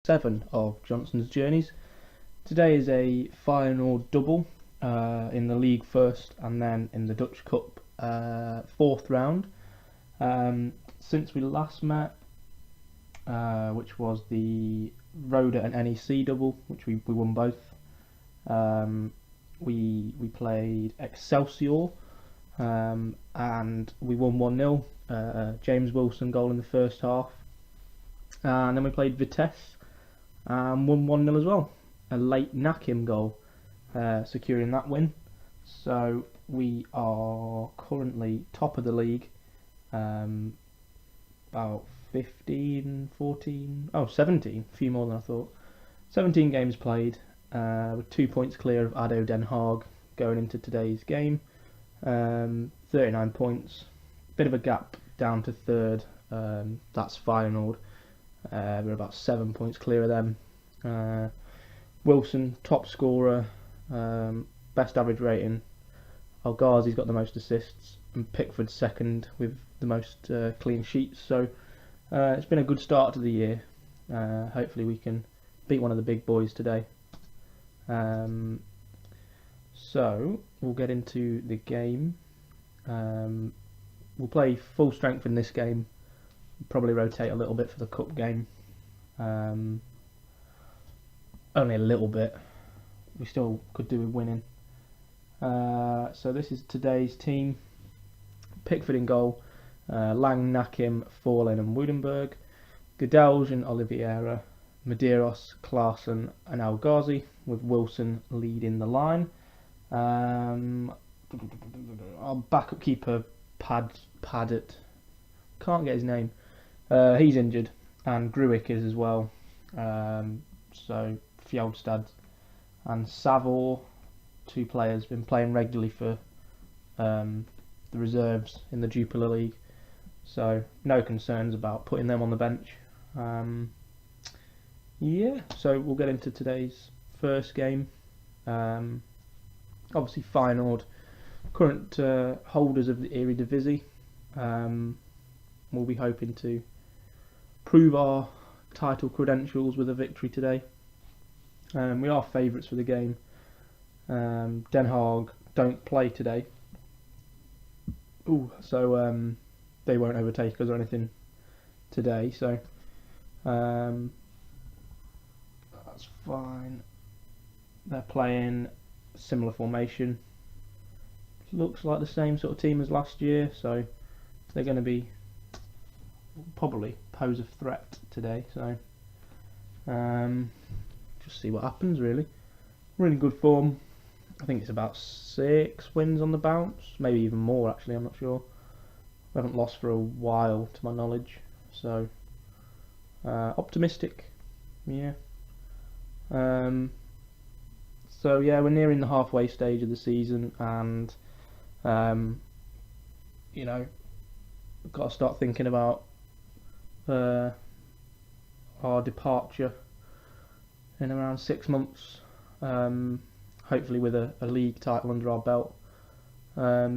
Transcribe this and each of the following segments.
FM7 of Johnson's Journeys. Today is a Feyenoord double in the league first and then in the Dutch Cup fourth round. Since we last met, which was the Roda and NEC double, which we won both, we played Excelsior and we won 1-0. James Wilson goal in the first half. And then we played Vitesse and won 1-0 as well. A late Nakim goal securing that win. So we are currently top of the league. About 17, a few more than I thought. 17 games played, with 2 points clear of ADO Den Haag going into today's game. 39 points. Bit of a gap down to third. That's Feyenoord. We're about 7 points clear of them. Wilson, top scorer, best average rating. El Ghazi's got the most assists, and Pickford second with the most clean sheets. So it's been a good start to the year. Hopefully we can beat one of the big boys today. So we'll get into the game. We'll play full strength in this game. Probably rotate a little bit for the cup game. Only a little bit. We still could do with winning. So this is today's team. Pickford in goal. Lang, Nakim, Forlin and Woodenberg. Godelj and Oliveira. Medeiros, Klaassen and El Ghazi, with Wilson leading the line. Our backup keeper, Paddet. Can't get his name. He's injured, and Gruick is as well. So Fjellstad and Savor, two players, been playing regularly for the reserves in the Jupiler League. So no concerns about putting them on the bench. Yeah, so we'll get into today's first game. Obviously Feyenoord, current holders of the Eredivisie. We'll be hoping to prove our title credentials with a victory today. We are favourites for the game. Den Haag don't play today. So they won't overtake us or anything today. So that's fine. They're playing similar formation. Looks like the same sort of team as last year. So they're going to be probably pose a threat today, so just see what happens. Really, we're in good form. I think it's about 6 wins on the bounce, maybe even more actually, I'm not sure. We haven't lost for a while to my knowledge, so optimistic. Yeah. So yeah, we're nearing the halfway stage of the season, and you know, we've got to start thinking about our departure in around 6 months, hopefully with a league title under our belt. I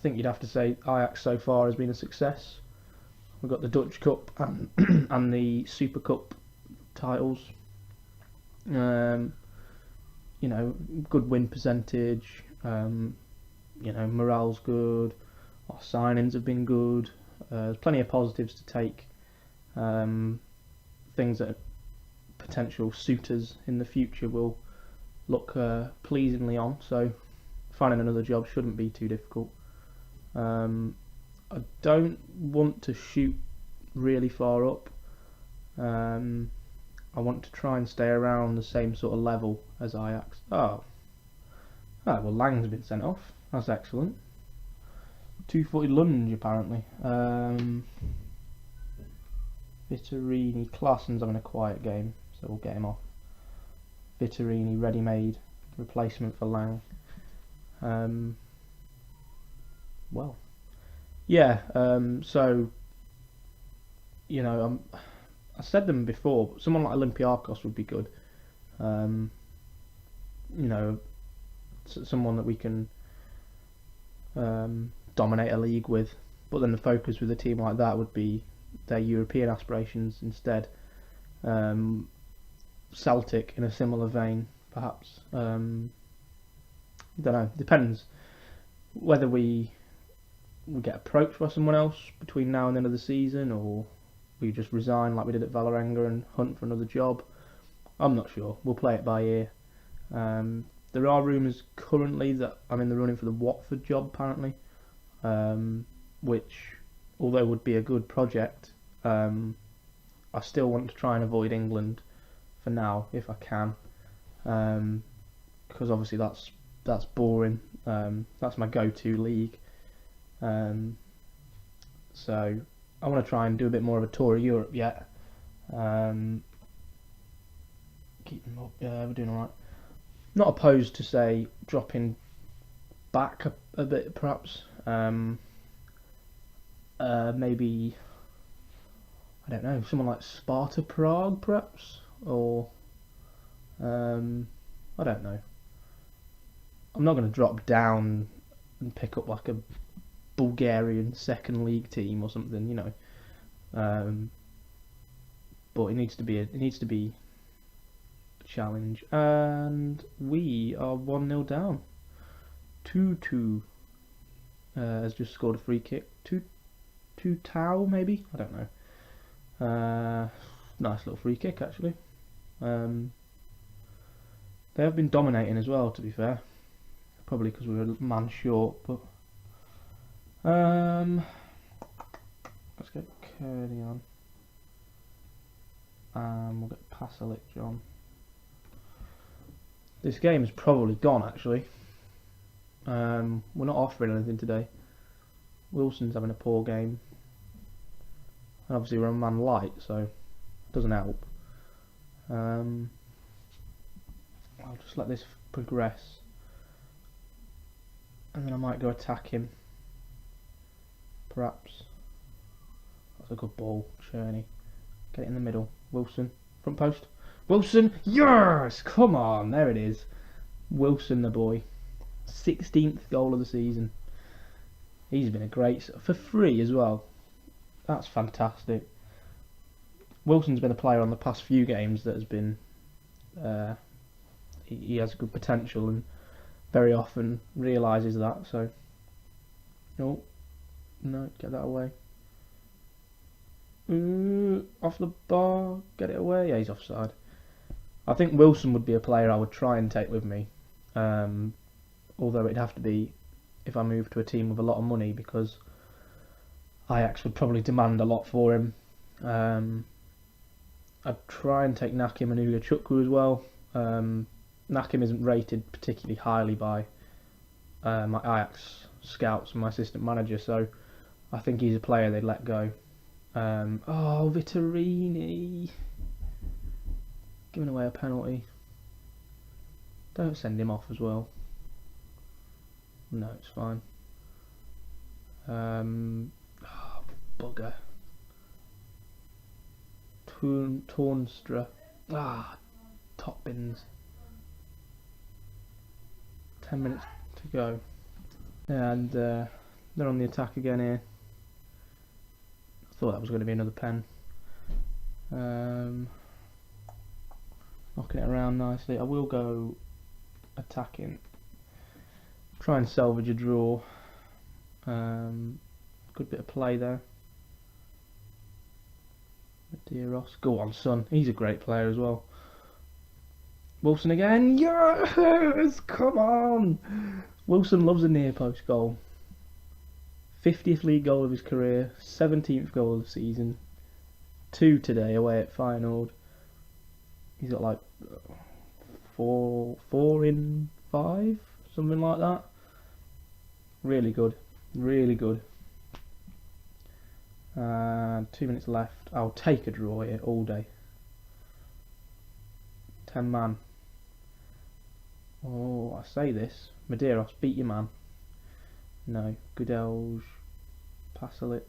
think you'd have to say Ajax so far has been a success. We've got the Dutch Cup and, and the Super Cup titles. You know, good win percentage. You know, morale's good. Our signings have been good. There's plenty of positives to take. Things that potential suitors in the future will look pleasingly on. So finding another job shouldn't be too difficult. I don't want to shoot really far up. I want to try and stay around the same sort of level as Ajax. Oh well, Lang's been sent off. That's excellent. 240 lunge apparently. Vittorini, Klaassen's having a quiet game, so we'll get him off. Vittorini, ready-made replacement for Lang. Well, yeah. So you know, I said them before, but someone like Olympiacos would be good. You know, someone that we can dominate a league with, but then the focus with a team like that would be their European aspirations instead. Celtic in a similar vein, perhaps. Don't know. Depends whether we get approached by someone else between now and the end of the season, or we just resign like we did at Vålerenga and hunt for another job. I'm not sure. We'll play it by ear. There are rumours currently that I'm in the running for the Watford job, apparently, which, although would be a good project, I still want to try and avoid England for now if I can, because obviously that's boring. That's my go-to league. So I want to try and do a bit more of a tour of Europe yet. Keep them up. Yeah, we're doing alright. Not opposed to, say, dropping back a bit, perhaps. Maybe, I don't know, someone like Sparta Prague, perhaps, or I don't know. I'm not going to drop down and pick up like a Bulgarian second league team or something, you know. But it needs to be a challenge, and we are 1-0 down. 2-2 has just scored a free kick. 2 Tau maybe, I don't know. Nice little free kick actually. They have been dominating as well, to be fair. Probably because we were a man short, but let's get Kearney on. We'll get Pasalic on. This game is probably gone actually. We're not offering anything today. Wilson's having a poor game. And obviously we're a man light, so it doesn't help. I'll just let this progress. And then I might go attack him. Perhaps. That's a good ball, Cherney. Get it in the middle. Wilson, front post. Wilson, yes! Come on, there it is. Wilson the boy. 16th goal of the season. He's been a great, for free as well. That's fantastic. Wilson's been a player on the past few games that has been, he has good potential and very often realises that, so, no, get that away. Off the bar, get it away. Yeah, he's offside. I think Wilson would be a player I would try and take with me, although it'd have to be if I move to a team with a lot of money, because Ajax would probably demand a lot for him. I'd try and take Nakim and Ugachukwu as well. Nakim isn't rated particularly highly by my Ajax scouts and my assistant manager, so I think he's a player they'd let go. Oh, Vittorini, giving away a penalty. Don't send him off as well. No, it's fine. Oh, bugger. Tornstra. Top bins. 10 minutes to go. And they're on the attack again here. I thought that was going to be another pen. Knocking it around nicely. I will go attacking. Try and salvage a draw. Good bit of play there. Medeiros. Go on, son. He's a great player as well. Wilson again. Yes! Come on! Wilson loves a near post goal. 50th league goal of his career. 17th goal of the season. 2 today away at Feyenoord. He's got like 4 in 5, something like that. Really good, really good. 2 minutes left. I'll take a draw here all day. 10 man. Oh, I say this. Medeiros, beat your man. No. Gudelj. Pasalic.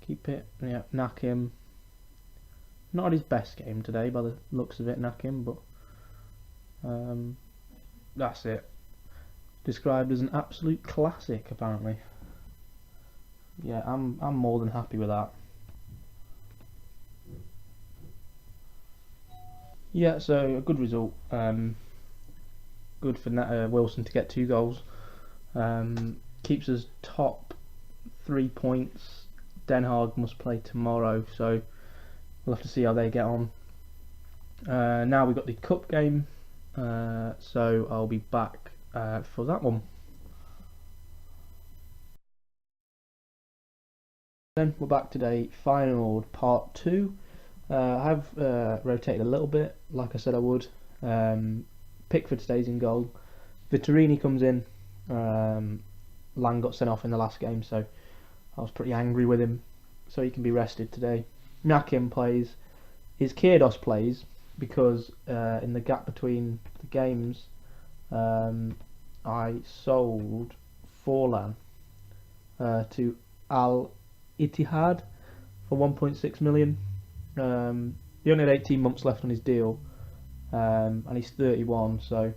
Keep it. Yeah, Nakim. Not his best game today by the looks of it, Nakim, but that's it. Described as an absolute classic, apparently. Yeah, I'm more than happy with that. Yeah, so a good result. Good for Wilson to get 2 goals. Keeps us top 3 points. Den Haag must play tomorrow, so we'll have to see how they get on. Now we've got the cup game, so I'll be back for that one. Then we're back today, Feyenoord Part 2. I have rotated a little bit, like I said I would. Pickford stays in goal. Vittorini comes in. Lang got sent off in the last game, so I was pretty angry with him, so he can be rested today. Nakim plays. His Kyrgios plays because in the gap between the games, I sold Forlan to Al Ittihad for 1.6 million. He only had 18 months left on his deal, and he's 31, so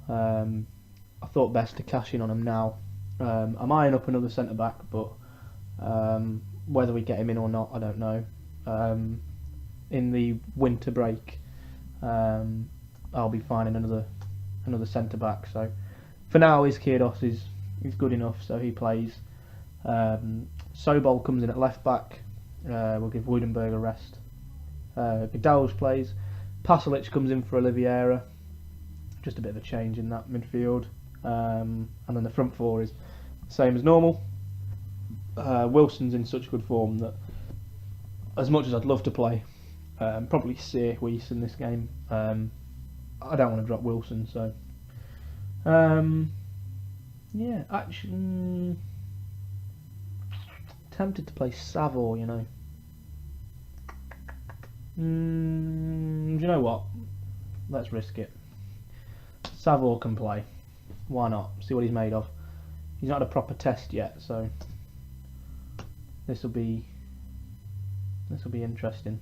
I thought best to cash in on him now. I'm eyeing up another centre back, but whether we get him in or not, I don't know. In the winter break, I'll be finding another centre back. So for now, his Kyrgios is good enough, so he plays. Sobol comes in at left back. We'll give Woodenberg a rest. Gadalj plays. Pasalic comes in for Oliveira. Just a bit of a change in that midfield. And then the front four is the same as normal. Wilson's in such good form that, as much as I'd love to play, probably Seer Weiss in this game, I don't want to drop Wilson, so yeah, actually tempted to play Savor, you know. Do you know what? Let's risk it. Savor can play. Why not? See what he's made of. He's not had a proper test yet, so this will be interesting.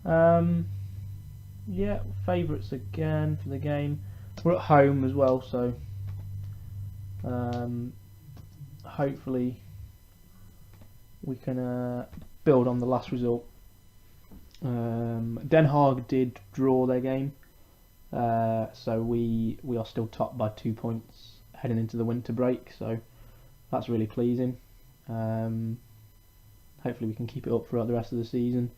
Yeah, favourites again for the game. We're at home as well, so hopefully we can build on the last result. Den Haag did draw their game, so we are still top by 2 points heading into the winter break, so that's really pleasing. Hopefully we can keep it up throughout the rest of the season.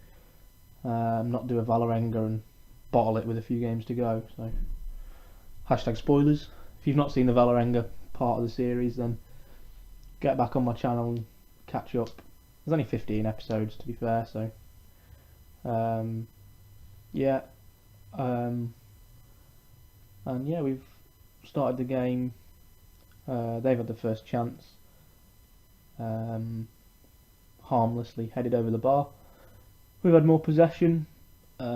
Not do a Valerenga and bottle it with a few games to go. So hashtag spoilers. If you've not seen the Valerenga part of the series, then get back on my channel and catch up. There's only 15 episodes to be fair, so yeah. And yeah, we've started the game. They've had the first chance. Harmlessly headed over the bar. We've had more possession, but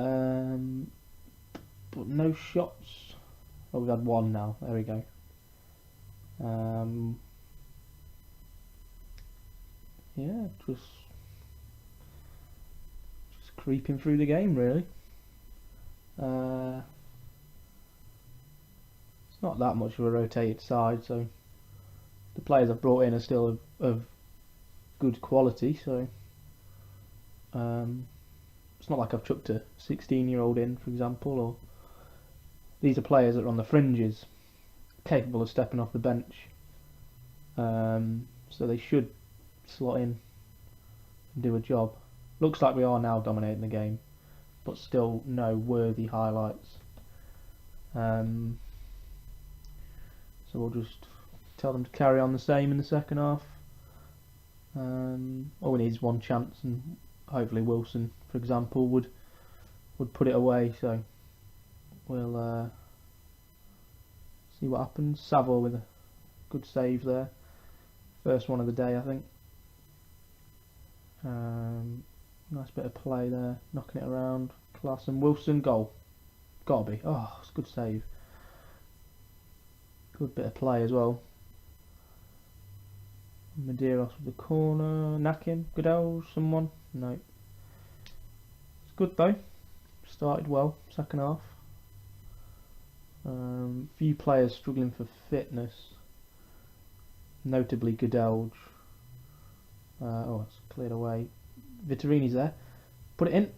no shots. Oh, we've had one now. There we go. Yeah, just creeping through the game, really. It's not that much of a rotated side, so the players I've brought in are still of good quality, so it's not like I've chucked a 16-year-old in, for example, or these are players that are on the fringes, capable of stepping off the bench, so they should slot in and do a job. Looks like we are now dominating the game, but still no worthy highlights. So we'll just tell them to carry on the same in the second half. All we need is one chance, and hopefully Wilson, for example, would put it away. So we'll see what happens. Savor with a good save there, first one of the day, I think. Nice bit of play there, knocking it around. Class. And Wilson, goal. Gotta be. Oh, it's a good save. Good bit of play as well. Medeiros with the corner. Nakim, Gadalj, someone? No. It's good though. Started well, second half. Few players struggling for fitness. Notably Gadalj. Oh, it's cleared away. Vittorini's there. Put it in.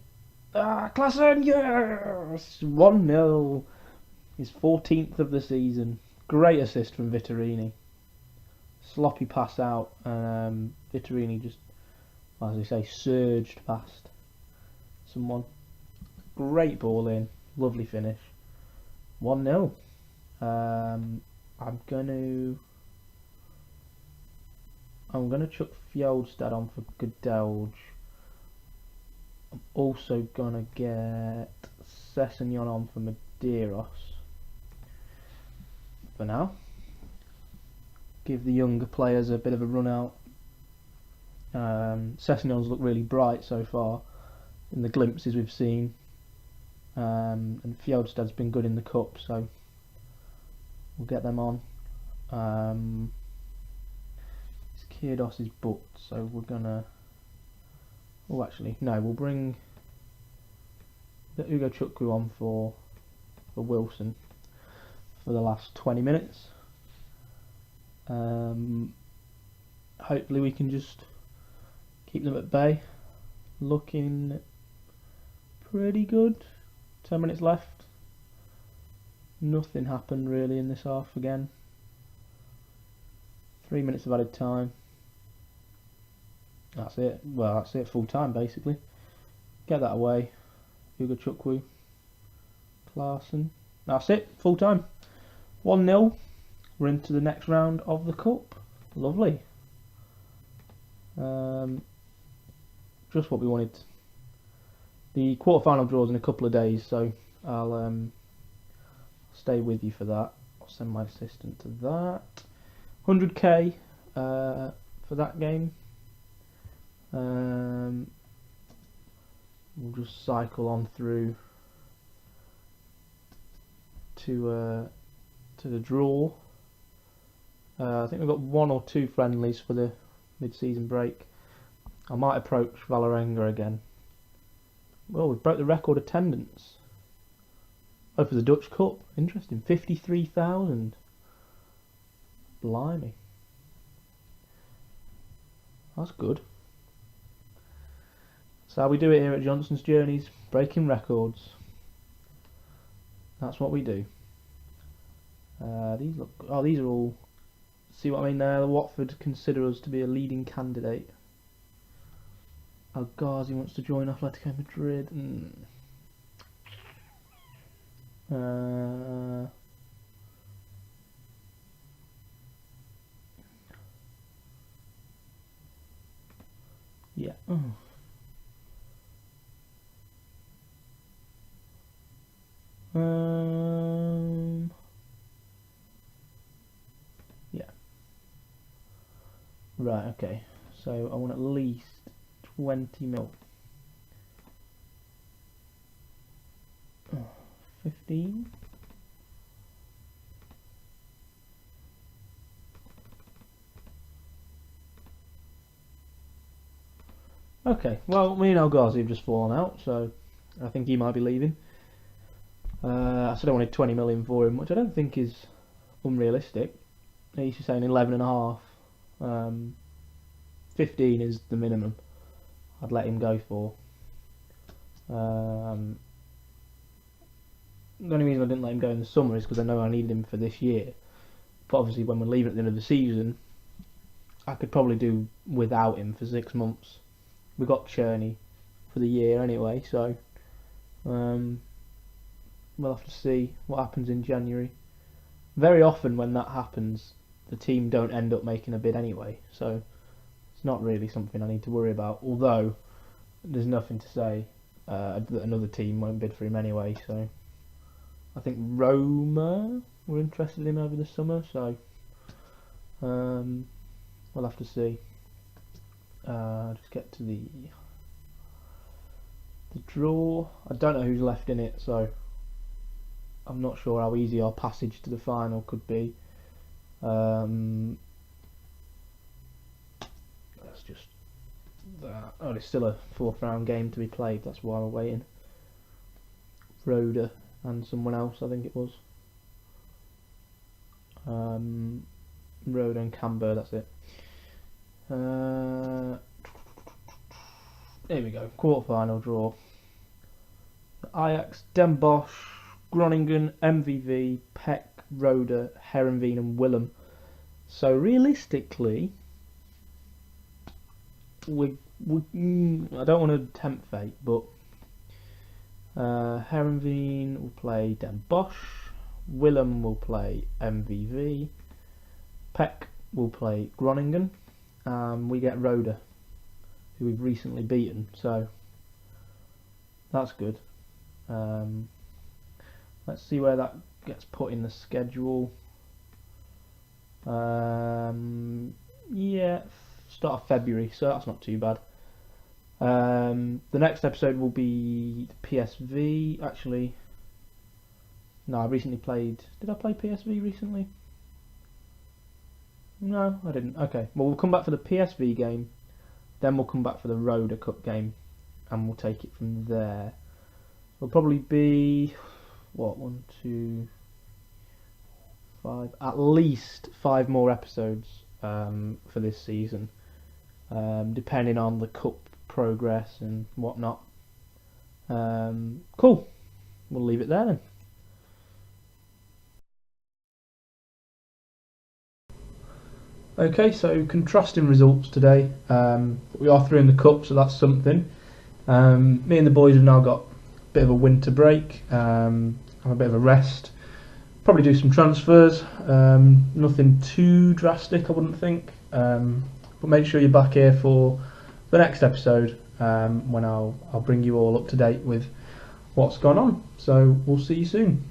Klaassen, yes! 1-0. His 14th of the season. Great assist from Vittorini. Sloppy pass out. Vittorini just, as they say, surged past someone. Great ball in. Lovely finish. 1-0. I'm gonna chuck Fjeldstad on for Godelj. I'm also gonna get Sessegnon on for Medeiros for now. Give the younger players a bit of a run out. Sessegnon's looked really bright so far in the glimpses we've seen, and Fjeldstad's been good in the cup, so we'll get them on. It's Kirdos's butt, so we're gonna. Oh, actually, no, we'll bring the Ugo Chukwu on for Wilson for the last 20 minutes. Hopefully we can just keep them at bay. Looking pretty good. 10 minutes left. Nothing happened really in this half again. 3 minutes of added time. That's it. Well, that's it. Full time basically. Get that away. Ugo Chukwu. Klaassen. That's it. Full time. 1-0. We're into the next round of the cup. Lovely. Just what we wanted. The quarter-final draws in a couple of days, so I'll stay with you for that. I'll send my assistant to that. 100k for that game. We'll just cycle on through to the draw. I think we've got 1 or 2 friendlies for the mid-season break. I might approach Vålerenga again. Well, we broke the record attendance. Oh, for the Dutch Cup. Interesting. 53,000. Blimey. That's good. That's how we do it here at Johnson's Journeys. Breaking records. That's what we do. These look. Oh, these are all. See what I mean there? Watford consider us to be a leading candidate. El Ghazi wants to join Atletico Madrid. Yeah. Oh. Yeah. Right. Okay. So I want at least 20 mil. 15. Okay, well, me and El Ghazi have just fallen out, so I think he might be leaving. I said I wanted 20 million for him, which I don't think is unrealistic. He's saying 11.5. 15 is the minimum I'd let him go for. The only reason I didn't let him go in the summer is because I know I needed him for this year. But obviously when we're leaving at the end of the season, I could probably do without him for 6 months. We got Cherney for the year anyway, so we'll have to see what happens in January. Very often when that happens, the team don't end up making a bid anyway, so it's not really something I need to worry about. Although there's nothing to say that another team won't bid for him anyway. So I think Roma were interested in him over the summer, so we'll have to see. Just get to the draw. I don't know who's left in it, so I'm not sure how easy our passage to the final could be. That's just that. Oh, there's still a 4th round game to be played. That's why we're waiting. Roda and someone else, I think it was. Roda and Camber. That's it. There we go, quarter-final draw. Ajax, Den Bosch, Groningen, MVV, Peck, Roda, Heerenveen and Willem. So realistically, I don't want to tempt fate, but Heerenveen will play Den Bosch, Willem will play MVV, Peck will play Groningen, we get Roda, who we've recently beaten, so that's good. Let's see where that gets put in the schedule. Yeah, start of February, so that's not too bad. The next episode will be PSV. Actually, no, I recently played. Did I play PSV recently? No, I didn't. Okay, well, we'll come back for the PSV game, then we'll come back for the Roda Cup game, and we'll take it from there. It'll probably be what, 1, 2, 5, at least 5 more episodes for this season, depending on the cup progress and whatnot. Cool, we'll leave it there then. Okay, so contrasting results today. We are through in the cup, so that's something. Me and the boys have now got a bit of a winter break, have a bit of a rest, probably do some transfers, nothing too drastic I wouldn't think, but make sure you're back here for the next episode, when I'll bring you all up to date with what's gone on. So we'll see you soon.